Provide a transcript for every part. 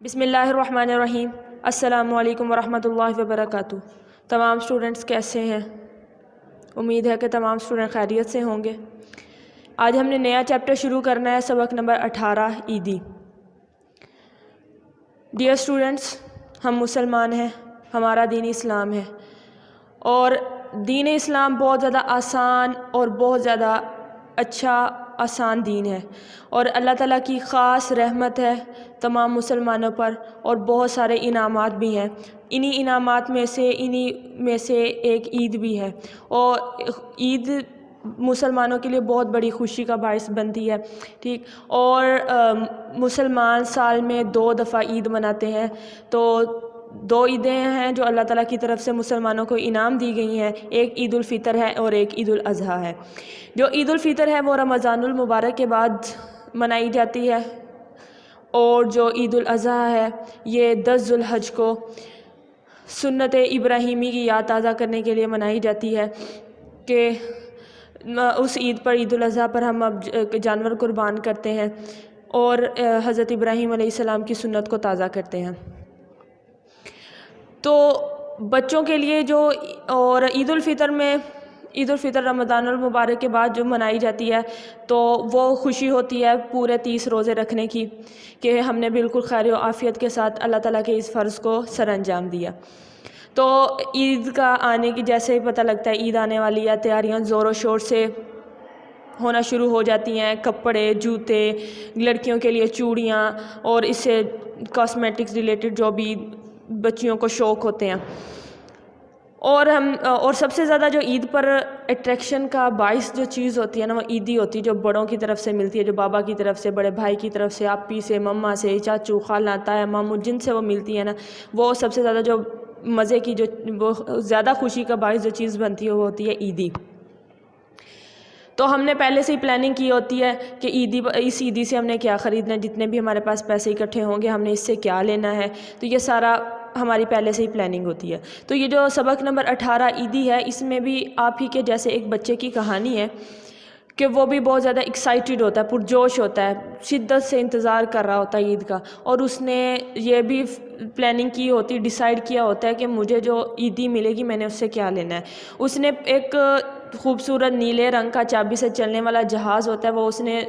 بسم اللہ الرحمن الرحیم۔ السلام علیکم ورحمۃ اللہ وبرکاتہ۔ تمام اسٹوڈنٹس کیسے ہیں؟ امید ہے کہ تمام اسٹوڈنٹ خیریت سے ہوں گے۔ آج ہم نے نیا چیپٹر شروع کرنا ہے، سبق نمبر 18 عیدی۔ ڈیئر اسٹوڈنٹس، ہم مسلمان ہیں، ہمارا دین اسلام ہے، اور دین اسلام بہت زیادہ آسان اور بہت زیادہ آسان دین ہے، اور اللہ تعالیٰ کی خاص رحمت ہے تمام مسلمانوں پر، اور بہت سارے انعامات بھی ہیں۔ انہی انعامات میں سے ایک عید بھی ہے، اور عید مسلمانوں کے لیے بہت بڑی خوشی کا باعث بنتی ہے، ٹھیک۔ اور مسلمان سال میں 2 دفعہ عید مناتے ہیں، تو 2 عیدیں ہیں جو اللہ تعالیٰ کی طرف سے مسلمانوں کو انعام دی گئی ہیں، ایک عید الفطر ہے اور ایک عید الاضحیٰ ہے۔ جو عید الفطر ہے وہ رمضان المبارک کے بعد منائی جاتی ہے، اور جو عید الاضحیٰ ہے یہ 10 ذو الحج کو سنت ابراہیمی کی یاد تازہ کرنے کے لیے منائی جاتی ہے، کہ اس عید پر، عید الاضحیٰ پر ہم اب جانور قربان کرتے ہیں اور حضرت ابراہیم علیہ السلام کی سنت کو تازہ کرتے ہیں۔ تو بچوں کے لیے اور عید الفطر رمضان المبارک کے بعد جو منائی جاتی ہے، تو وہ خوشی ہوتی ہے پورے 30 روزے رکھنے کی، کہ ہم نے بالکل خیر و عافیت کے ساتھ اللہ تعالیٰ کے اس فرض کو سر انجام دیا۔ تو عید کا آنے کی جیسے ہی پتہ لگتا ہے عید آنے والی ہے، تیاریاں زور و شور سے ہونا شروع ہو جاتی ہیں، کپڑے، جوتے، لڑکیوں کے لیے چوڑیاں، اور اس سے کاسمیٹکس ریلیٹڈ جو بھی بچیوں کو شوق ہوتے ہیں۔ اور سب سے زیادہ جو عید پر اٹریکشن کا باعث جو چیز ہوتی ہے نا، وہ عیدی ہوتی ہے، جو بڑوں کی طرف سے ملتی ہے، جو بابا کی طرف سے، بڑے بھائی کی طرف سے، آپی سے، مما سے، چاچو، خالہ، تایا، ماموں، جن سے وہ ملتی ہے نا، وہ سب سے زیادہ جو مزے کی، وہ زیادہ خوشی کا باعث جو چیز بنتی ہے وہ ہوتی ہے عیدی۔ تو ہم نے پہلے سے ہی پلاننگ کی ہوتی ہے کہ اس عیدی سے ہم نے کیا خریدنا ہے، جتنے بھی ہمارے پاس پیسے اکٹھے ہوں گے ہم نے اس سے کیا لینا ہے، تو یہ سارا ہماری پہلے سے ہی پلاننگ ہوتی ہے۔ تو یہ جو سبق نمبر 18 عیدی ہے، اس میں بھی آپ ہی کے جیسے ایک بچے کی کہانی ہے، کہ وہ بھی بہت زیادہ ایکسائٹڈ ہوتا ہے، پرجوش ہوتا ہے، شدت سے انتظار کر رہا ہوتا ہے عید کا، اور اس نے یہ بھی پلاننگ کی ہوتی، ڈیسائیڈ کیا ہوتا ہے کہ مجھے جو عیدی ملے گی میں نے اس سے کیا لینا ہے۔ اس نے ایک خوبصورت نیلے رنگ کا چابی سے چلنے والا جہاز ہوتا ہے، وہ اس نے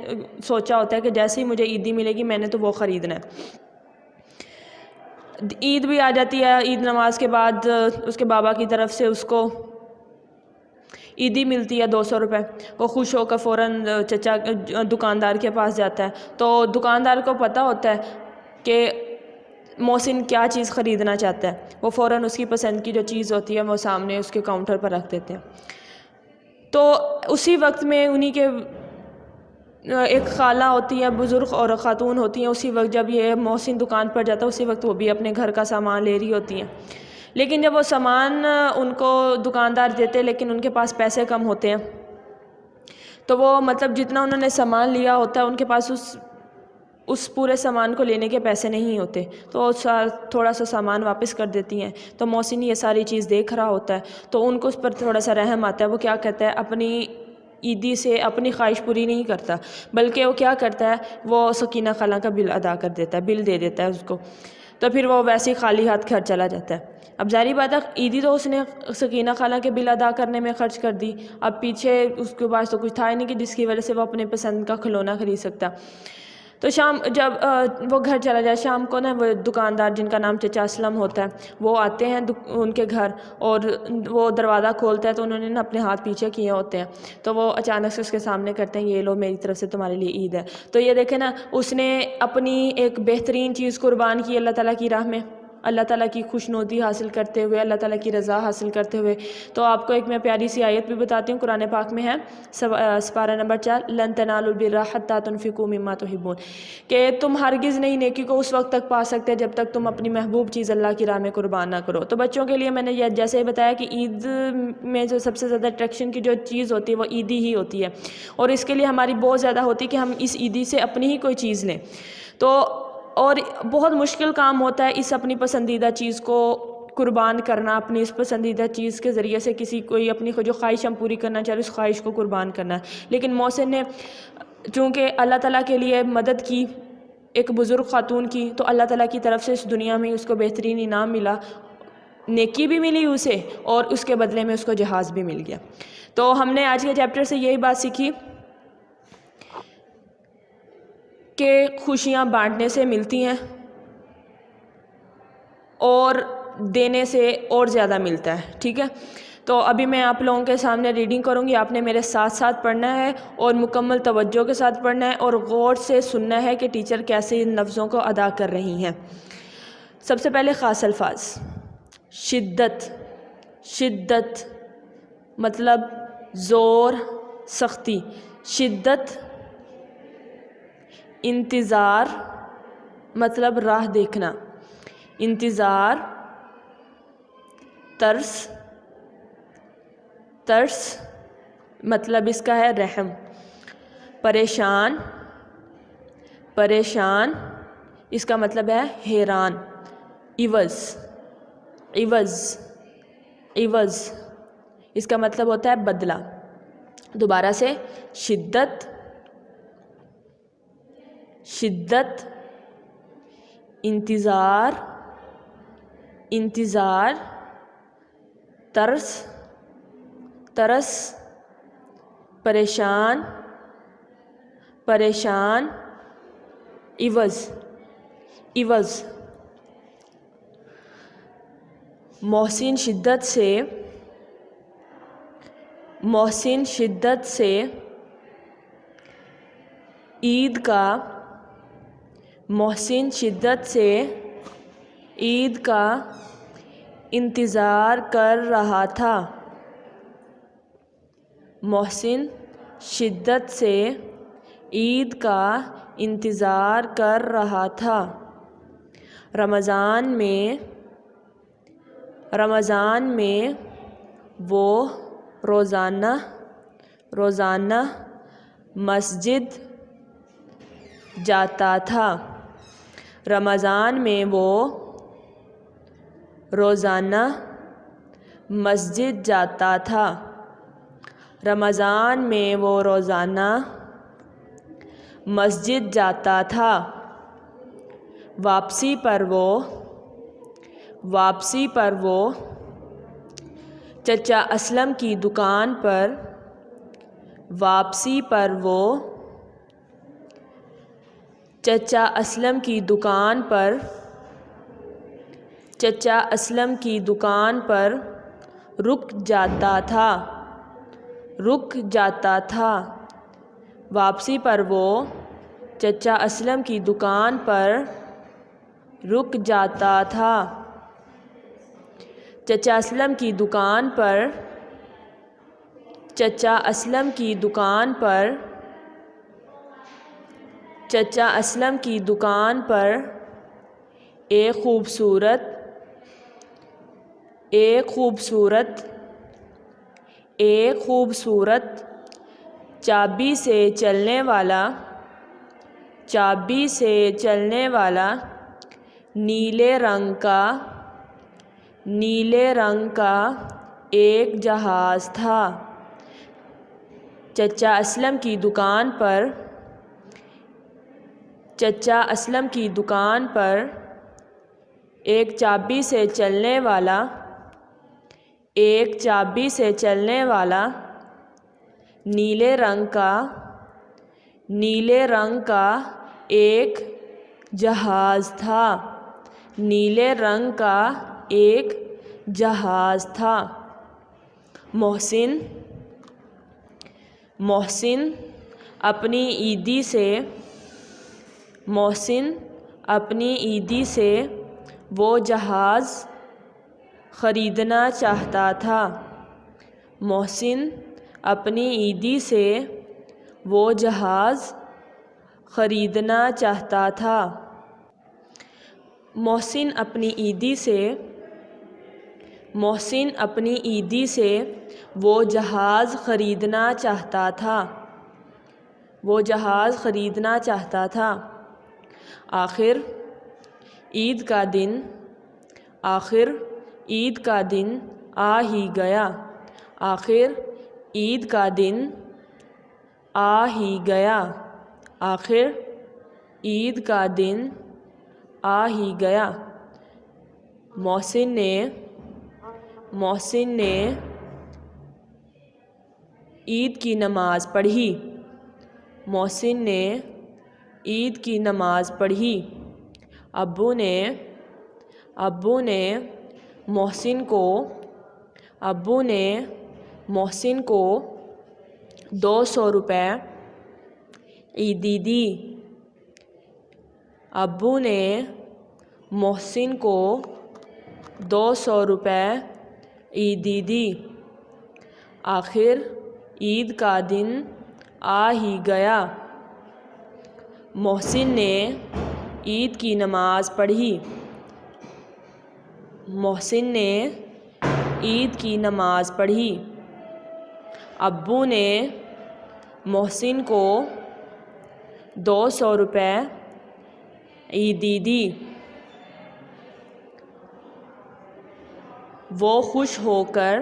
سوچا ہوتا ہے کہ جیسے ہی مجھے عیدی ملے گی میں نے تو وہ خریدنا ہے۔ عید بھی آ جاتی ہے، عید نماز کے بعد اس کے بابا کی طرف سے اس کو عیدی ملتی ہے 200 روپے۔ وہ خوش ہو کر فوراً چچا دکاندار کے پاس جاتا ہے، تو دکاندار کو پتہ ہوتا ہے کہ محسن کیا چیز خریدنا چاہتا ہے، وہ فوراً اس کی پسند کی جو چیز ہوتی ہے وہ سامنے اس کے کاؤنٹر پر رکھ دیتے ہیں۔ تو اسی وقت میں انہی کے ایک خالہ ہوتی ہے، بزرگ اور خاتون ہوتی ہیں، اسی وقت جب یہ محسن دکان پر جاتا ہے اسی وقت وہ بھی اپنے گھر کا سامان لے رہی ہوتی ہیں، لیکن جب وہ سامان ان کو دکاندار دیتے لیکن ان کے پاس پیسے کم ہوتے ہیں، تو وہ مطلب جتنا انہوں نے سامان لیا ہوتا ہے ان کے پاس اس پورے سامان کو لینے کے پیسے نہیں ہوتے، تو تھوڑا سا سامان واپس کر دیتی ہیں۔ تو محسن یہ ساری چیز دیکھ رہا ہوتا ہے، تو ان کو اس پر تھوڑا سا رحم آتا ہے، وہ کیا کہتا ہے، اپنی عیدی سے اپنی خواہش پوری نہیں کرتا، بلکہ وہ کیا کرتا ہے، وہ سکینہ خالہ کا بل ادا کر دیتا ہے، بل دے دیتا ہے اس کو، تو پھر وہ ویسے ہی خالی ہاتھ گھر چلا جاتا ہے۔ اب ظاہری بات ہے عیدی تو اس نے سکینہ خالہ کے بل ادا کرنے میں خرچ کر دی، اب پیچھے اس کے پاس تو کچھ تھا ہی نہیں کہ جس کی وجہ سے وہ اپنے پسند کا کھلونا خرید سکتا۔ تو شام جب وہ گھر چلا جائے، شام کو نا وہ دکاندار جن کا نام چچا اسلم ہوتا ہے وہ آتے ہیں ان کے گھر، اور وہ دروازہ کھولتا ہے تو انہوں نے نا اپنے ہاتھ پیچھے کیے ہوتے ہیں، تو وہ اچانک سے اس کے سامنے کرتے ہیں، یہ لو میری طرف سے تمہارے لیے عید ہے۔ تو یہ دیکھیں نا، اس نے اپنی ایک بہترین چیز قربان کی اللہ تعالیٰ کی راہ میں، اللہ تعالیٰ کی خوشنودی حاصل کرتے ہوئے، اللہ تعالیٰ کی رضا حاصل کرتے ہوئے۔ تو آپ کو ایک میں پیاری سی آیت بھی بتاتی ہوں، قرآن پاک میں ہے، سپارہ نمبر 4، لن تنالوا البر حتی تنفقوا مما تحبون، کہ تم ہرگز نہیں نیکی کو اس وقت تک پا سکتے جب تک تم اپنی محبوب چیز اللہ کی راہ میں قربان نہ کرو۔ تو بچوں کے لیے میں نے جیسے ہی بتایا کہ عید میں جو سب سے زیادہ اٹریکشن کی جو چیز ہوتی ہے وہ عیدی ہی ہوتی ہے، اور اس کے لیے ہماری بہت زیادہ ہوتی ہے کہ ہم اس عیدی سے اپنی ہی کوئی چیز لیں، تو اور بہت مشکل کام ہوتا ہے اس اپنی پسندیدہ چیز کو قربان کرنا، اپنی اس پسندیدہ چیز کے ذریعے سے کوئی اپنی جو خواہش ہم پوری کرنا چاہ رہے اس خواہش کو قربان کرنا ہے۔ لیکن محسن نے چونکہ اللہ تعالیٰ کے لیے مدد کی ایک بزرگ خاتون کی، تو اللہ تعالیٰ کی طرف سے اس دنیا میں اس کو بہترین انعام ملا، نیکی بھی ملی اسے اور اس کے بدلے میں اس کو جہاز بھی مل گیا۔ تو ہم نے آج کے چیپٹر سے یہی بات سیکھی کہ خوشیاں بانٹنے سے ملتی ہیں اور دینے سے اور زیادہ ملتا ہے، ٹھیک ہے؟ تو ابھی میں آپ لوگوں کے سامنے ریڈنگ کروں گی، آپ نے میرے ساتھ ساتھ پڑھنا ہے اور مکمل توجہ کے ساتھ پڑھنا ہے اور غور سے سننا ہے کہ ٹیچر کیسے ان لفظوں کو ادا کر رہی ہیں۔ سب سے پہلے خاص الفاظ، شدت، شدت مطلب زور، سختی، شدت۔ انتظار مطلب راہ دیکھنا، انتظار، ترس، ترس مطلب اس کا ہے رحم، پریشان، پریشان اس کا مطلب ہے حیران، عوض، عوض، عوض اس کا مطلب ہوتا ہے بدلہ۔ دوبارہ سے، شدت، شدت، انتظار، انتظار، ترس، ترس، پریشان، پریشان، عوض، عوض۔ محسن شدت سے، محسن شدت سے عید کا، محسن شدت سے عید کا انتظار کر رہا تھا، محسن شدت سے عید کا انتظار کر رہا تھا۔ رمضان میں، رمضان میں وہ روزانہ، روزانہ مسجد جاتا تھا، رمضان میں وہ روزانہ مسجد جاتا تھا، رمضان میں وہ روزانہ مسجد جاتا تھا۔ واپسی پر وہ، واپسی پر وہ چچا اسلم کی دکان پر، واپسی پر وہ چچا اسلم کی دکان پر، چچا اسلم کی دکان پر رک جاتا تھا، رک جاتا تھا۔ واپسی پر وہ چچا اسلم کی دکان پر رک جاتا تھا، چچا اسلم کی دکان پر، چچا اسلم کی دکان پر، چچا اسلم کی دکان پر ایک خوبصورت، ایک خوبصورت، ایک خوبصورت چابی سے چلنے والا، چابی سے چلنے والا نیلے رنگ کا، نیلے رنگ کا ایک جہاز تھا۔ چچا اسلم کی دکان پر، چچا اسلم کی دکان پر ایک چابی سے چلنے والا، ایک چابی سے چلنے والا نیلے رنگ کا، نیلے رنگ کا ایک جہاز تھا، نیلے رنگ کا ایک جہاز تھا۔ محسن، محسن اپنی عیدی سے، محسن اپنی عیدی سے وہ جہاز خریدنا چاہتا تھا، محسن اپنی عیدی سے وہ جہاز خریدنا چاہتا تھا۔ محسن اپنی عیدی سے، محسن اپنی عیدی سے وہ جہاز خریدنا چاہتا تھا، وہ جہاز خریدنا چاہتا تھا۔ آخر عید کا دن، آخر عید کا دن آ ہی گیا، آخر عید کا دن آ ہی گیا، آخر عید کا دن آ ہی گیا۔ محسن نے عید کی نماز پڑھی۔ محسن نے عید کی نماز پڑھی۔ ابو نے محسن کو 200 روپے عیدی دی۔ ابو نے محسن کو 200 روپے عیدی دی۔ آخر عید کا دن آ ہی گیا۔ محسن نے عید کی نماز پڑھی۔ محسن نے عید کی نماز پڑھی۔ ابو نے محسن کو 200 روپے عیدی دی۔ وہ خوش ہو کر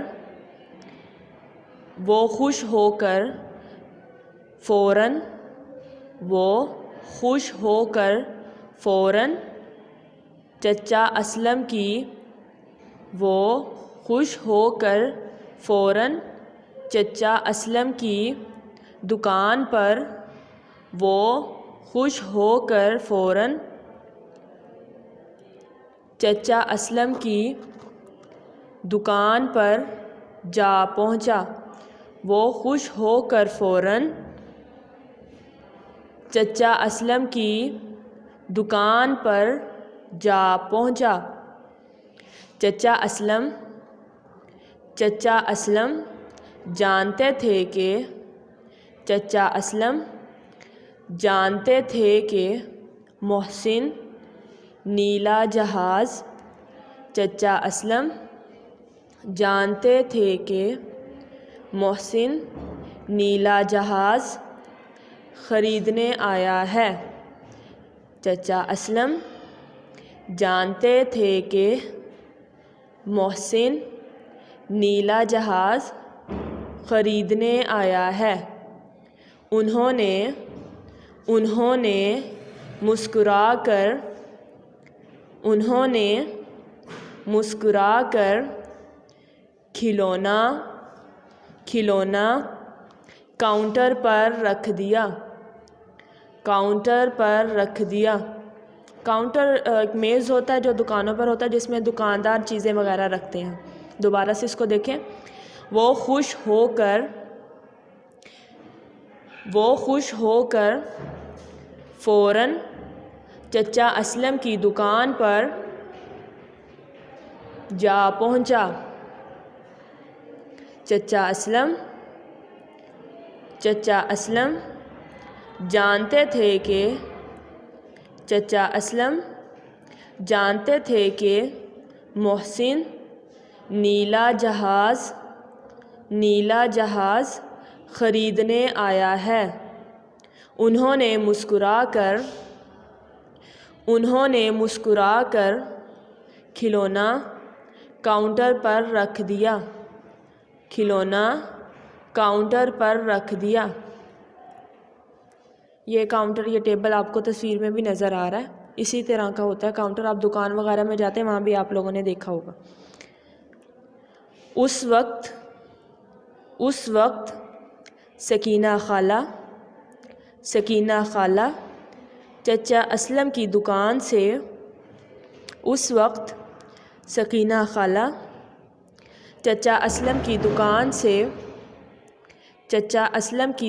فوراً چچا اسلم کی دکان پر جا پہنچا۔ وہ خوش ہو کر فوراً چچا اسلم کی دکان پر جا پہنچا۔ چچا اسلم جانتے تھے کہ محسن نیلا جہاز چچا اسلم جانتے تھے کہ محسن نیلا جہاز خریدنے آیا ہے۔ چچا اسلم جانتے تھے کہ محسن نیلا جہاز خریدنے آیا ہے۔ انہوں نے مسکرا کر کھلونا کاؤنٹر پر رکھ دیا۔ کاؤنٹر ایک میز ہوتا ہے جو دکانوں پر ہوتا ہے، جس میں دکاندار چیزیں وغیرہ رکھتے ہیں۔ دوبارہ سے اس کو دیکھیں۔ وہ خوش ہو کر فوراً چچا اسلم کی دکان پر جا پہنچا۔ چچا اسلم جانتے تھے کہ محسن نیلا جہاز خریدنے آیا ہے۔ انہوں نے مسکرا کر کھلونا کاؤنٹر پر رکھ دیا۔ یہ کاؤنٹر، یہ ٹیبل آپ کو تصویر میں بھی نظر آ رہا ہے، اسی طرح کا ہوتا ہے کاؤنٹر۔ آپ دکان وغیرہ میں جاتے ہیں، وہاں بھی آپ لوگوں نے دیکھا ہوگا۔ اس وقت سکینہ خالہ چچا اسلم کی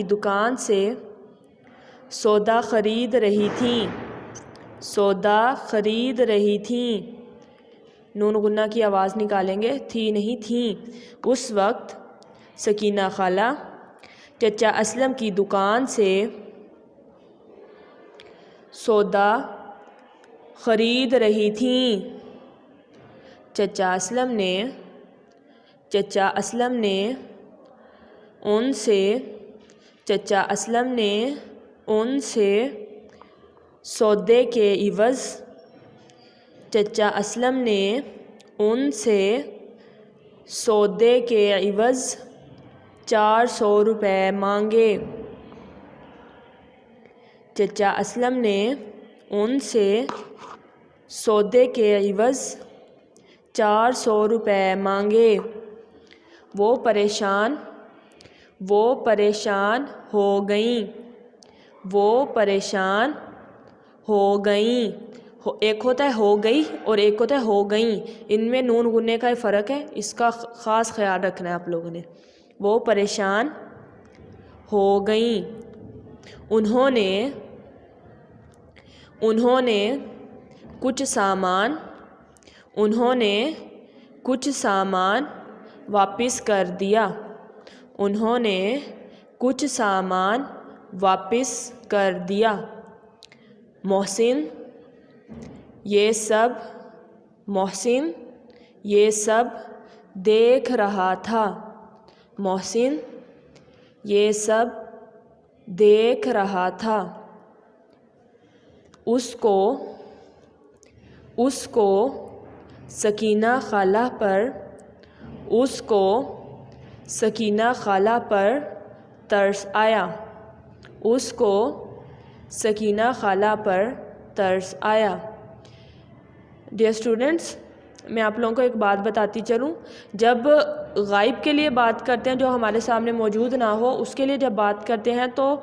دکان سے سودا خرید رہی تھیں۔ نون غنہ کی آواز نکالیں گے، تھی نہیں تھیں۔ اس وقت سکینہ خالہ چچا اسلم کی دکان سے سودا خرید رہی تھیں۔ چچا اسلم نے ان سے سودے کے عوض 400 روپے مانگے۔ چچا اسلم نے ان سے سودے کے عوض 400 روپے مانگے۔ وہ پریشان ہو گئیں۔ وہ پریشان ہو گئیں۔ ایک ہوتا ہے ہو گئی اور ایک ہوتا ہے ہو گئیں، ان میں نون غنّے کا فرق ہے، اس کا خاص خیال رکھنا ہے آپ لوگوں نے۔ وہ پریشان ہو گئیں۔ انہوں نے کچھ سامان واپس کر دیا۔ انہوں نے کچھ سامان واپس کر دیا۔ محسن یہ سب دیکھ رہا تھا۔ محسن یہ سب دیکھ رہا تھا۔ اس کو سکینہ خالہ پر ترس آیا۔ اس کو سکینہ خالہ پر ترس آیا۔ ڈیئر اسٹوڈنٹس، میں آپ لوگوں کو ایک بات بتاتی چلوں، جب غائب کے لیے بات کرتے ہیں جو ہمارے سامنے موجود نہ ہو، اس کے لیے جب بات کرتے ہیں تو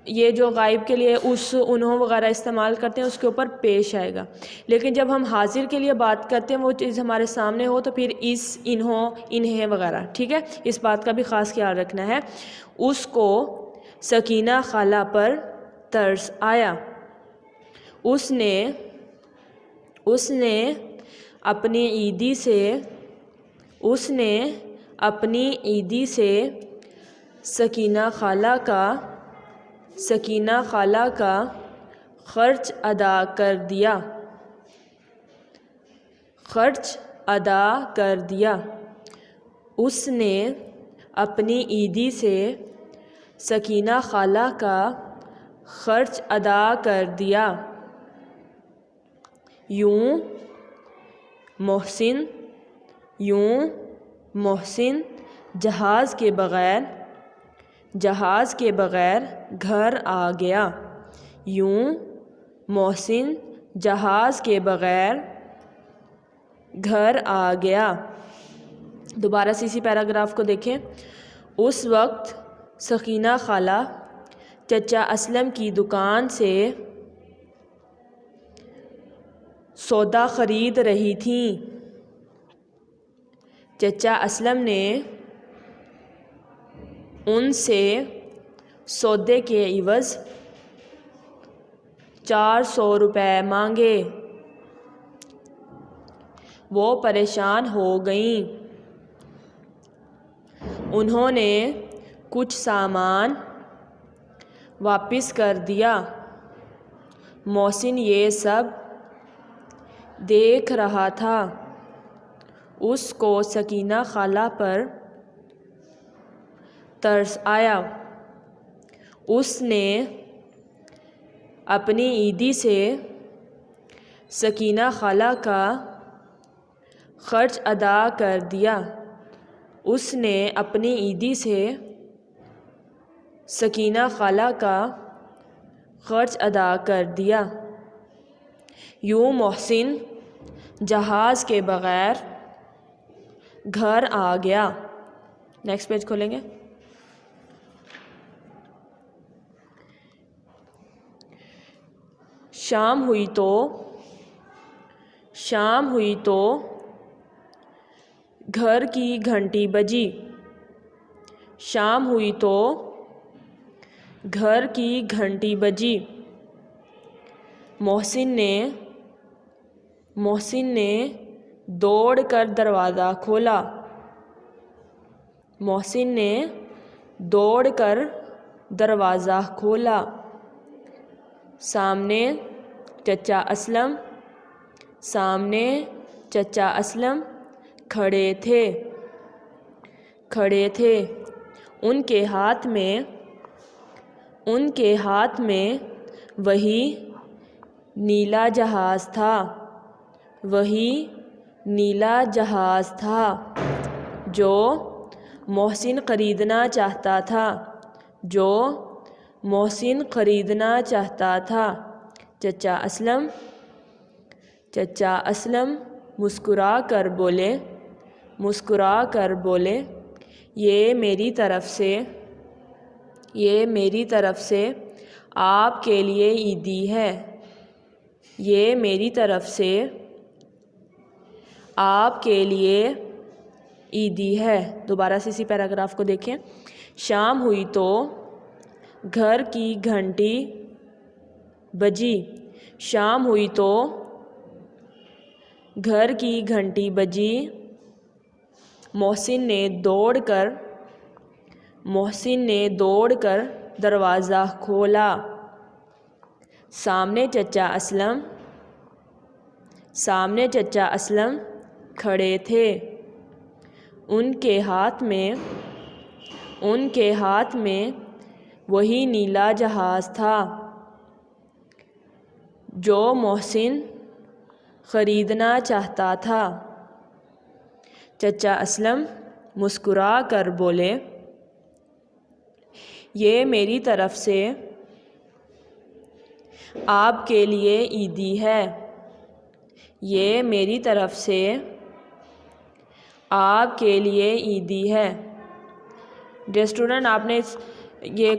یہ جو غائب کے لیے اس، انہوں وغیرہ استعمال کرتے ہیں، اس کے اوپر پیش آئے گا۔ لیکن جب ہم حاضر کے لیے بات کرتے ہیں، وہ چیز ہمارے سامنے ہو، تو پھر اس، انہوں، انہیں وغیرہ، ٹھیک ہے، اس بات کا بھی خاص خیال رکھنا ہے۔ اس کو سکینہ خالہ پر ترس آیا۔ اس نے اپنی عیدی سے سکینہ خالہ کا خرچ ادا کر دیا۔ اس نے اپنی عیدی سے سکینہ خالہ کا خرچ ادا کر دیا۔ یوں محسن جہاز کے بغیر گھر آ گیا۔ یوں محسن جہاز کے بغیر گھر آ گیا۔ دوبارہ سے اسی پیراگراف کو دیکھیں۔ اس وقت سکینہ خالہ چچا اسلم کی دکان سے سودا خرید رہی تھیں۔ چچا اسلم نے ان سے سودے کے عوض 400 روپے مانگے۔ وہ پریشان ہو گئیں۔ انہوں نے کچھ سامان واپس کر دیا۔ محسن یہ سب دیکھ رہا تھا۔ اس کو سکینہ خالہ پر ترس آیا۔ اس نے اپنی عیدی سے سکینہ خالہ کا خرچ ادا کر دیا۔ اس نے اپنی عیدی سے سکینہ خالہ کا خرچ ادا کر دیا۔ یوں محسن جہاز کے بغیر گھر آ گیا۔ نیکسٹ پیج کھولیں گے۔ شام ہوئی تو گھر کی گھنٹی بجی۔ شام ہوئی تو گھر کی گھنٹی بجی۔ محسن نے دوڑ کر دروازہ کھولا۔ محسن نے دوڑ کر دروازہ کھولا۔ سامنے چچا اسلم کھڑے تھے۔ ان کے ہاتھ میں وہی نیلا جہاز تھا جو محسن خریدنا چاہتا تھا۔ چچا اسلم چچا اسلم مسکرا کر بولے یہ میری طرف سے آپ کے لیے عیدی ہے یہ میری طرف سے آپ کے لیے عیدی ہے۔ دوبارہ سے اسی پیراگراف کو دیکھیں۔ شام ہوئی تو گھر کی گھنٹی بجی شام ہوئی تو گھر کی گھنٹی بجی محسن نے دوڑ کر دروازہ کھولا۔ سامنے چچا اسلم کھڑے تھے۔ ان کے ہاتھ میں وہی نیلا جہاز تھا جو محسن خریدنا چاہتا تھا۔ چچا اسلم مسکرا کر بولے یہ میری طرف سے آپ کے لیے عیدی ہے یہ میری طرف سے آپ کے لیے عیدی ہے۔ ڈیئر اسٹوڈنٹ، آپ نے یہ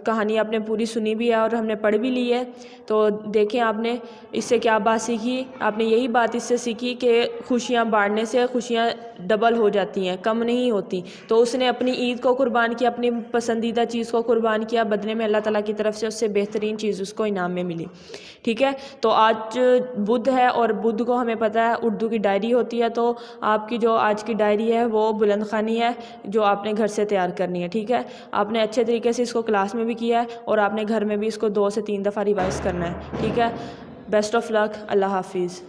کہانی آپ نے پوری سنی بھی ہے اور ہم نے پڑھ بھی لی ہے، تو دیکھیں آپ نے اس سے کیا بات سیکھی۔ آپ نے یہی بات اس سے سیکھی کہ خوشیاں بانٹنے سے خوشیاں ڈبل ہو جاتی ہیں، کم نہیں ہوتی۔ تو اس نے اپنی عید کو قربان کیا، اپنی پسندیدہ چیز کو قربان کیا، بدلے میں اللہ تعالیٰ کی طرف سے اس سے بہترین چیز اس کو انعام میں ملی۔ ٹھیک ہے، تو آج بدھ ہے اور بدھ کو ہمیں پتہ ہے اردو کی ڈائری ہوتی ہے، تو آپ کی جو آج کی ڈائری ہے وہ بلند خوانی ہے جو آپ نے گھر سے تیار کرنی ہے۔ ٹھیک ہے، آپ نے اچھے طریقے سے اس کو کلاس میں بھی کیا ہے اور آپ نے گھر میں بھی اس کو 2 سے 3 دفعہ ریوائز کرنا ہے۔ ٹھیک ہے، بیسٹ آف لک، اللہ حافظ۔